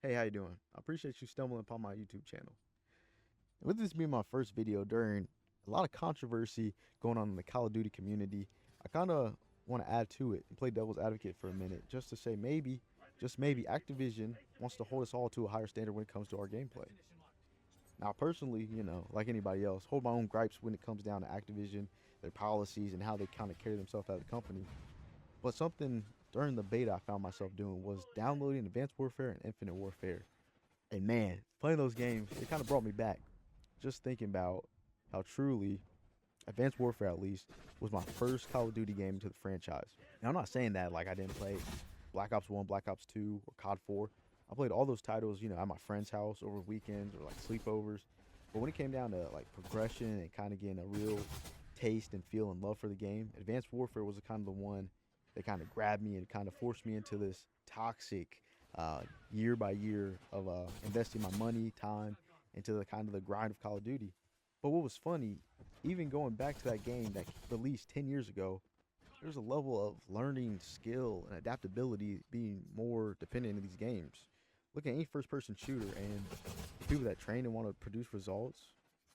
Hey, how you doing? I appreciate you stumbling upon my YouTube channel. And with this being my first video during a lot of controversy going on in the Call of Duty community, I kind of want to add to it and play devil's advocate for a minute just to say maybe, just maybe, Activision wants to hold us all to a higher standard when it comes to our gameplay. Now, personally, like anybody else, hold my own gripes when it comes down to Activision, their policies, and how they kind of carry themselves as a company. But something during the beta I found myself doing was downloading Advanced Warfare and Infinite Warfare. And man, playing those games, it kind of brought me back. Just thinking about how truly Advanced Warfare, at least, was my first Call of Duty game into the franchise. Now, I'm not saying that like I didn't play Black Ops 1, Black Ops 2, or COD 4. I played all those titles, at my friend's house over weekends or like sleepovers. But when it came down to like progression and kind of getting a real taste and feel and love for the game, Advanced Warfare was the kind of the one that kind of grabbed me and kind of forced me into this toxic year by year of investing my money, time into the kind of the grind of Call of Duty. But what was funny, even going back to that game that released 10 years ago, there's a level of learning skill and adaptability being more dependent in these games. Look at any first person shooter and the people that train and want to produce results,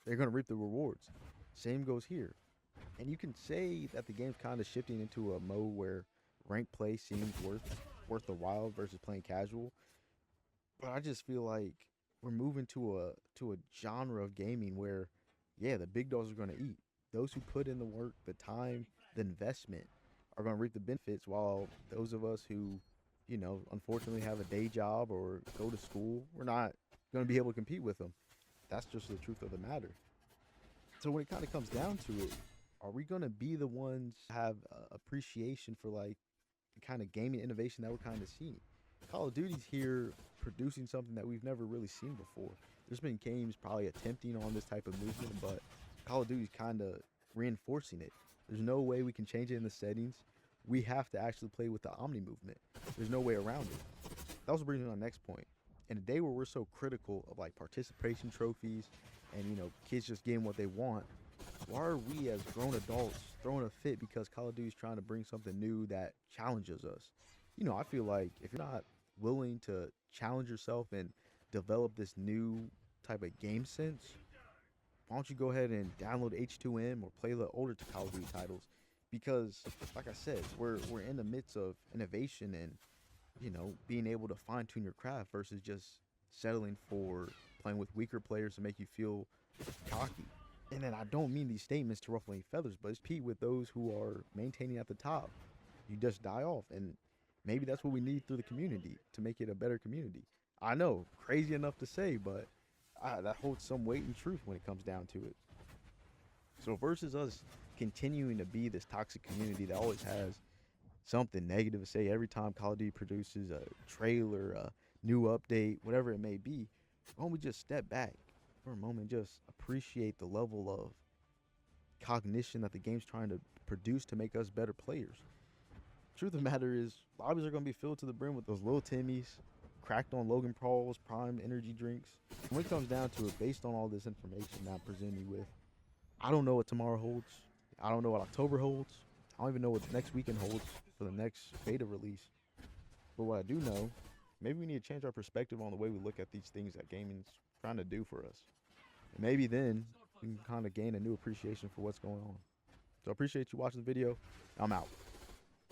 they're going to reap the rewards. Same goes here. And you can say that the game's kind of shifting into a mode where ranked play seems worth the while versus playing casual. But I just feel like we're moving to a genre of gaming where, yeah, the big dogs are going to eat. Those who put in the work, the time, the investment are going to reap the benefits, while those of us who, unfortunately have a day job or go to school, we're not going to be able to compete with them. That's just the truth of the matter. So when it kind of comes down to it, are we going to be the ones have appreciation for like the kind of gaming innovation that we're kind of seeing? Call of Duty's here producing something that we've never really seen before. There's been games probably attempting on this type of movement, but Call of Duty's kind of reinforcing it. There's no way we can change it in the settings. We have to actually play with the Omni movement. There's no way around it. That was bringing me to my next point. In a day where we're so critical of like participation trophies and kids just getting what they want, why are we as grown adults throwing a fit because Call of Duty is trying to bring something new that challenges us? I feel like if you're not willing to challenge yourself and develop this new type of game sense, why don't you go ahead and download H2M or play the older Call of Duty titles? Because, like I said, we're in the midst of innovation and being able to fine tune your craft versus just settling for playing with weaker players to make you feel cocky. And then I don't mean these statements to ruffle any feathers, but it's compete with those who are maintaining at the top. You just die off, and maybe that's what we need through the community to make it a better community. I know, crazy enough to say, but that holds some weight and truth when it comes down to it. So versus us continuing to be this toxic community that always has something negative to say every time Call of Duty produces a trailer, a new update, whatever it may be, why don't we just step back for a moment, just appreciate the level of cognition that the game's trying to produce to make us better players? Truth of the matter is, lobbies are going to be filled to the brim with those little Timmies, cracked on Logan Paul's prime energy drinks. And when it comes down to it, based on all this information that I'm presenting you with, I don't know what tomorrow holds. I don't know what October holds. I don't even know what next weekend holds for the next beta release. But what I do know, maybe we need to change our perspective on the way we look at these things that gaming's trying to do for us. And maybe then we can kind of gain a new appreciation for what's going on. So I appreciate you watching the video. I'm out.